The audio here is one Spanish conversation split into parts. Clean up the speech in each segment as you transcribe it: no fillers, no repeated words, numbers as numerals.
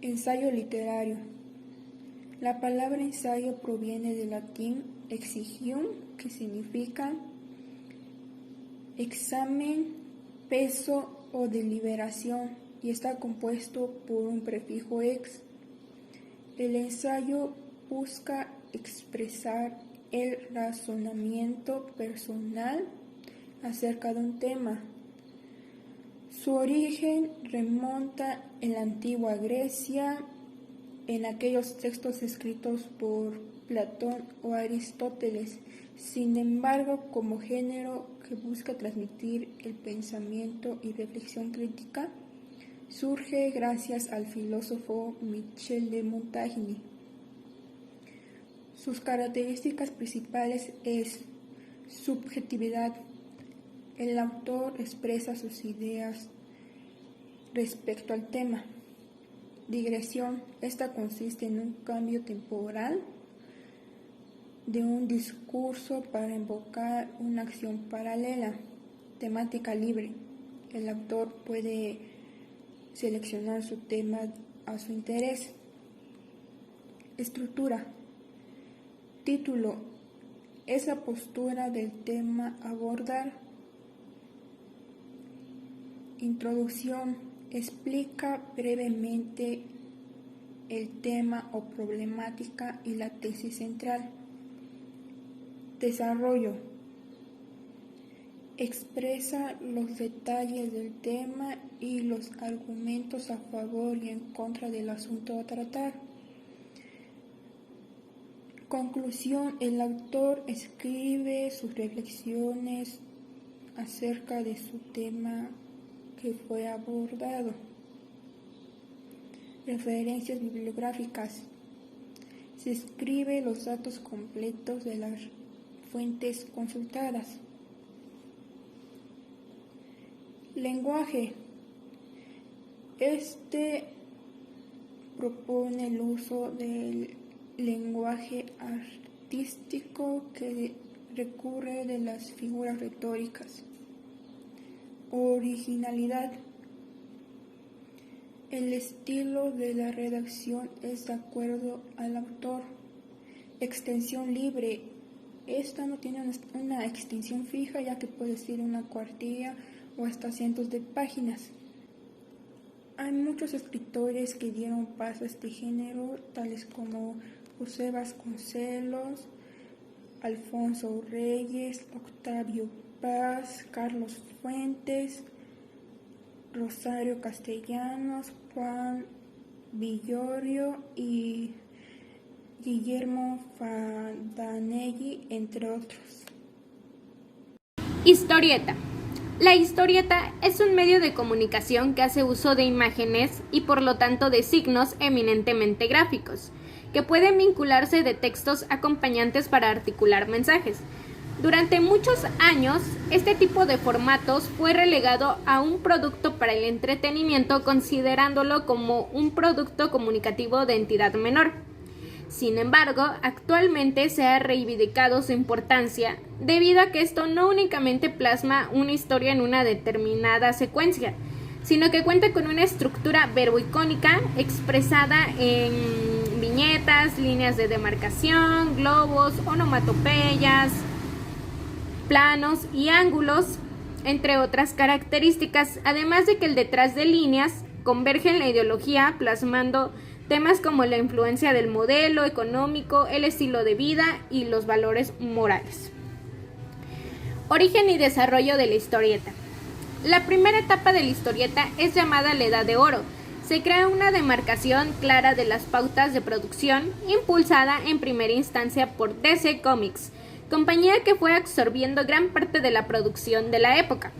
Ensayo literario. La palabra ensayo proviene del latín exagium, que significa examen, peso o deliberación, y está compuesto por un prefijo ex. El ensayo busca expresar el razonamiento personal acerca de un tema. Su origen remonta en la antigua Grecia, en aquellos textos escritos por Platón o Aristóteles. Sin embargo, como género que busca transmitir el pensamiento y reflexión crítica, surge gracias al filósofo Michel de Montaigne. Sus características principales es subjetividad. El autor expresa sus ideas respecto al tema. Digresión. Esta consiste en un cambio temporal de un discurso para invocar una acción paralela. Temática libre. El autor puede seleccionar su tema a su interés. Estructura. Título. Es la postura del tema a abordar. Introducción. Explica brevemente el tema o problemática y la tesis central. Desarrollo. Expresa los detalles del tema y los argumentos a favor y en contra del asunto a tratar. Conclusión. El autor escribe sus reflexiones acerca de su tema que fue abordado. Referencias bibliográficas. Se escribe los datos completos de las fuentes consultadas. Lenguaje. Este propone el uso del lenguaje artístico que recurre de las figuras retóricas. Originalidad. El estilo de la redacción es de acuerdo al autor. Extensión libre. Esta no tiene una extensión fija, ya que puede ser una cuartilla o hasta cientos de páginas. Hay muchos escritores que dieron paso a este género, tales como José Vasconcelos, Alfonso Reyes, Octavio Paz, Carlos Fuentes, Rosario Castellanos, Juan Villorio y Guillermo Fandanelli, entre otros. Historieta. La historieta es un medio de comunicación que hace uso de imágenes y por lo tanto de signos eminentemente gráficos, que pueden vincularse de textos acompañantes para articular mensajes. Durante muchos años, este tipo de formatos fue relegado a un producto para el entretenimiento, considerándolo como un producto comunicativo de entidad menor. Sin embargo, actualmente se ha reivindicado su importancia debido a que esto no únicamente plasma una historia en una determinada secuencia, sino que cuenta con una estructura verboicónica expresada en viñetas, líneas de demarcación, globos, onomatopeyas, planos y ángulos, entre otras características, además de que el detrás de líneas converge en la ideología, plasmando temas como la influencia del modelo económico, el estilo de vida y los valores morales. Origen y desarrollo de la historieta. La primera etapa de la historieta es llamada la Edad de Oro. Se crea una demarcación clara de las pautas de producción, impulsada en primera instancia por DC Comics, compañía que fue absorbiendo gran parte de la producción de la época.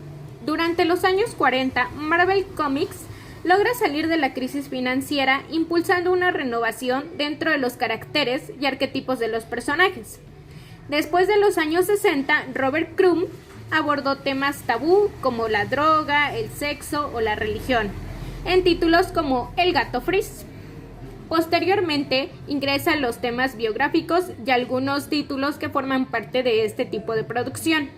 Durante los años 40, Marvel Comics logra salir de la crisis financiera, impulsando una renovación dentro de los caracteres y arquetipos de los personajes. Después de los años 60, Robert Crumb abordó temas tabú como la droga, el sexo o la religión, en títulos como El gato Frizz. Posteriormente ingresan los temas biográficos y algunos títulos que forman parte de este tipo de producción.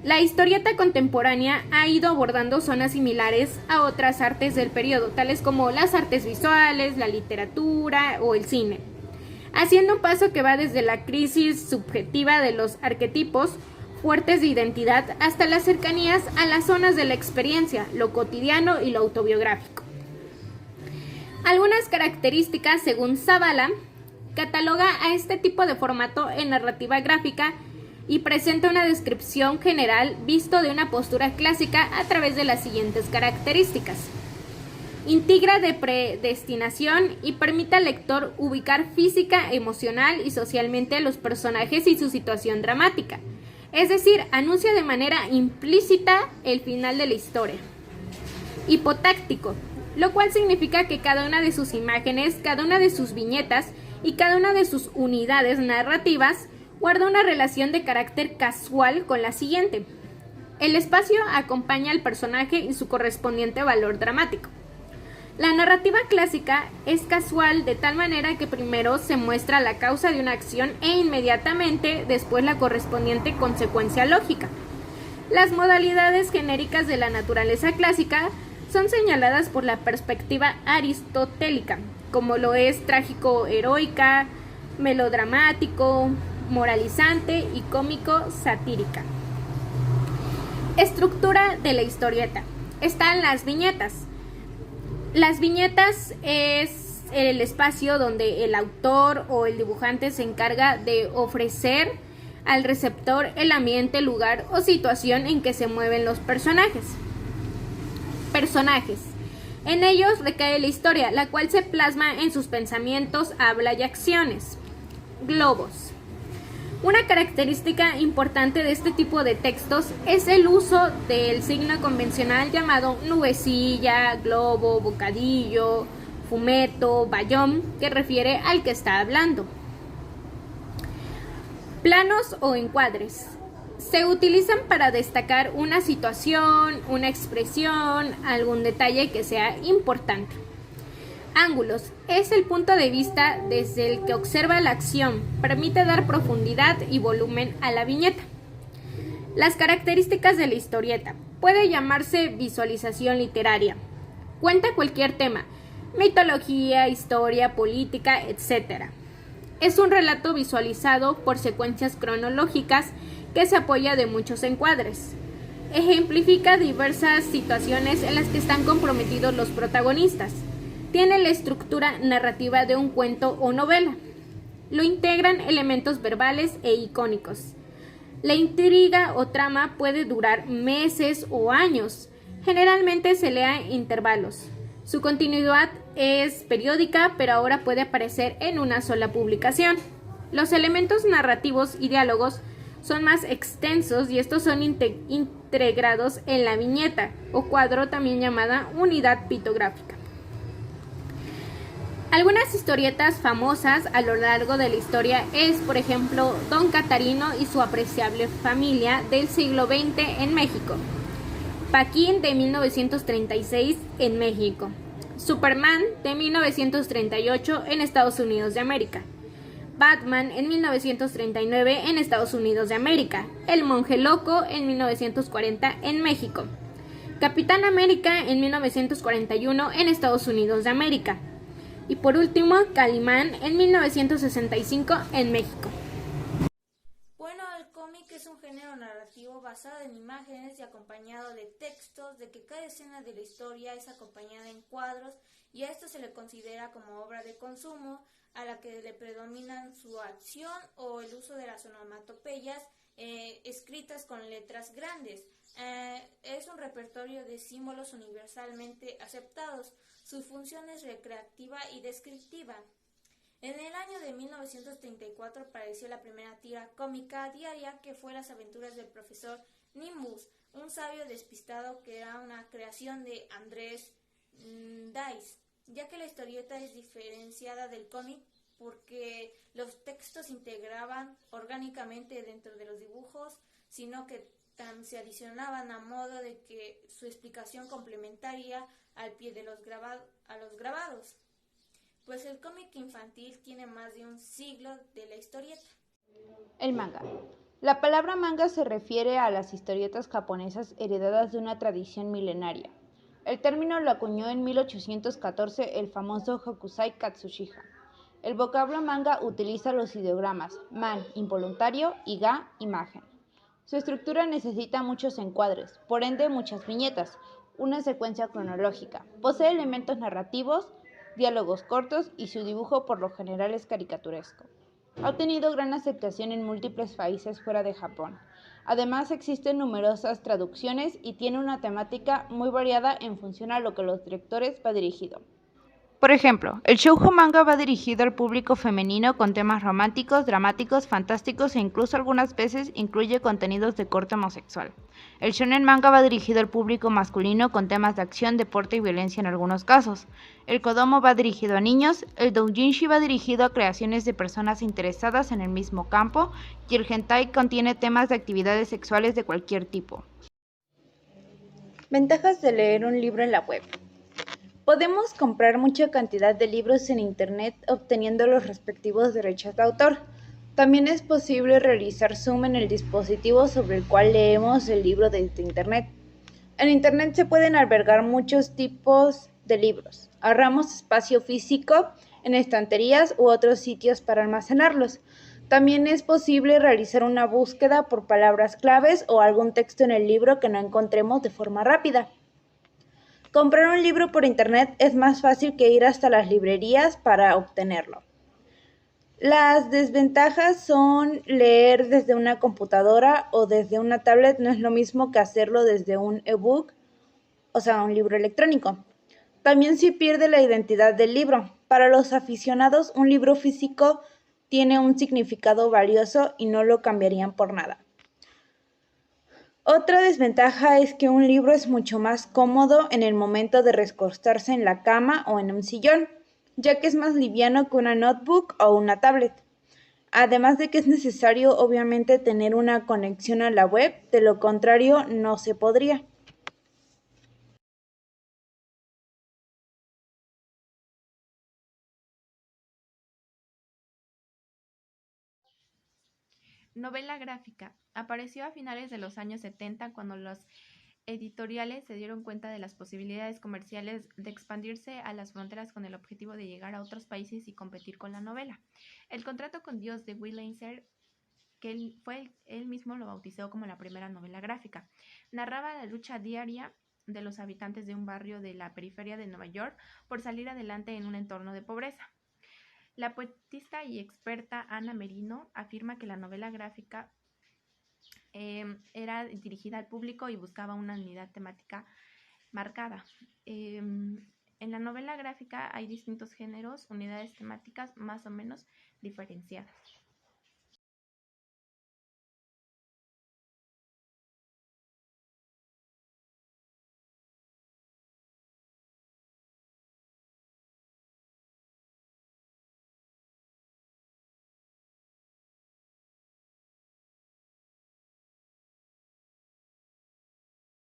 La historieta contemporánea ha ido abordando zonas similares a otras artes del periodo, tales como las artes visuales, la literatura o el cine, haciendo un paso que va desde la crisis subjetiva de los arquetipos fuertes de identidad hasta las cercanías a las zonas de la experiencia, lo cotidiano y lo autobiográfico. Algunas características, según Zavala, cataloga a este tipo de formato en narrativa gráfica y presenta una descripción general visto de una postura clásica a través de las siguientes características. Integra de predestinación y permite al lector ubicar física, emocional y socialmente a los personajes y su situación dramática. Es decir, anuncia de manera implícita el final de la historia. Hipotáctico, lo cual significa que cada una de sus imágenes, cada una de sus viñetas y cada una de sus unidades narrativas guarda una relación de carácter casual con la siguiente. El espacio acompaña al personaje y su correspondiente valor dramático. La narrativa clásica es casual de tal manera que primero se muestra la causa de una acción e inmediatamente después la correspondiente consecuencia lógica. Las modalidades genéricas de la naturaleza clásica son señaladas por la perspectiva aristotélica, como lo es trágico-heroica, melodramático, moralizante y cómico-satírica. Estructura de la historieta. Están las viñetas. Las viñetas es el espacio donde el autor o el dibujante se encarga de ofrecer al receptor el ambiente, lugar o situación en que se mueven los personajes. Personajes. En ellos recae la historia, la cual se plasma en sus pensamientos, habla y acciones. Globos. Una característica importante de este tipo de textos es el uso del signo convencional llamado nubecilla, globo, bocadillo, fumeto, bayón, que refiere al que está hablando. Planos o encuadres. Se utilizan para destacar una situación, una expresión, algún detalle que sea importante. Ángulos. Es el punto de vista desde el que observa la acción. Permite dar profundidad y volumen a la viñeta. Las características de la historieta. Puede llamarse visualización literaria. Cuenta cualquier tema. Mitología, historia, política, etc. Es un relato visualizado por secuencias cronológicas que se apoya de muchos encuadres. Ejemplifica diversas situaciones en las que están comprometidos los protagonistas. Tiene la estructura narrativa de un cuento o novela. Lo integran elementos verbales e icónicos. La intriga o trama puede durar meses o años. Generalmente se lee a intervalos. Su continuidad es periódica, pero ahora puede aparecer en una sola publicación. Los elementos narrativos y diálogos son más extensos y estos son integrados en la viñeta o cuadro, también llamada unidad pictográfica. Algunas historietas famosas a lo largo de la historia es, por ejemplo, Don Catarino y su apreciable familia del siglo XX en México, Paquín de 1936 en México, Superman de 1938 en Estados Unidos de América, Batman en 1939 en Estados Unidos de América, El Monje Loco en 1940 en México, Capitán América en 1941 en Estados Unidos de América, y por último, Calimán en 1965 en México. Bueno, el cómic es un género narrativo basado en imágenes y acompañado de textos, de que cada escena de la historia es acompañada en cuadros y a esto se le considera como obra de consumo, a la que le predominan su acción o el uso de las onomatopeyas escritas con letras grandes. Es un repertorio de símbolos universalmente aceptados. Su función es recreativa y descriptiva. En el año de 1934 apareció la primera tira cómica diaria, que fue Las aventuras del profesor Nimbus, un sabio despistado, que era una creación de Andrés Dice, ya que la historieta es diferenciada del cómic porque los textos se integraban orgánicamente dentro de los dibujos, sino que se adicionaban a modo de que su explicación complementaria al pie de los grabados. Pues el cómic infantil tiene más de un siglo de la historieta. El manga. La palabra manga se refiere a las historietas japonesas heredadas de una tradición milenaria. El término lo acuñó en 1814 el famoso Hokusai Katsushika. El vocablo manga utiliza los ideogramas man, involuntario, y ga, imagen. Su estructura necesita muchos encuadres, por ende muchas viñetas, una secuencia cronológica. Posee elementos narrativos, diálogos cortos y su dibujo por lo general es caricaturesco. Ha obtenido gran aceptación en múltiples países fuera de Japón. Además existen numerosas traducciones y tiene una temática muy variada en función a lo que los directores va dirigido. Por ejemplo, el shoujo manga va dirigido al público femenino con temas románticos, dramáticos, fantásticos e incluso algunas veces incluye contenidos de corte homosexual. El shonen manga va dirigido al público masculino con temas de acción, deporte y violencia en algunos casos. El kodomo va dirigido a niños, el doujinshi va dirigido a creaciones de personas interesadas en el mismo campo y el hentai contiene temas de actividades sexuales de cualquier tipo. Ventajas de leer un libro en la web. Podemos comprar mucha cantidad de libros en Internet obteniendo los respectivos derechos de autor. También es posible realizar zoom en el dispositivo sobre el cual leemos el libro desde Internet. En Internet se pueden albergar muchos tipos de libros. Ahorramos espacio físico en estanterías u otros sitios para almacenarlos. También es posible realizar una búsqueda por palabras claves o algún texto en el libro que no encontremos de forma rápida. Comprar un libro por internet es más fácil que ir hasta las librerías para obtenerlo. Las desventajas son leer desde una computadora o desde una tablet no es lo mismo que hacerlo desde un ebook, o sea, un libro electrónico. También se pierde la identidad del libro. Para los aficionados, un libro físico tiene un significado valioso y no lo cambiarían por nada. Otra desventaja es que un libro es mucho más cómodo en el momento de recostarse en la cama o en un sillón, ya que es más liviano que una notebook o una tablet. Además de que es necesario obviamente tener una conexión a la web, de lo contrario no se podría. Novela gráfica. Apareció a finales de los años 70 cuando los editoriales se dieron cuenta de las posibilidades comerciales de expandirse a las fronteras con el objetivo de llegar a otros países y competir con la novela. El contrato con Dios de Will Eisner, que él mismo lo bautizó como la primera novela gráfica, narraba la lucha diaria de los habitantes de un barrio de la periferia de Nueva York por salir adelante en un entorno de pobreza. La poetista y experta Ana Merino afirma que la novela gráfica era dirigida al público y buscaba una unidad temática marcada. En la novela gráfica hay distintos géneros, unidades temáticas más o menos diferenciadas.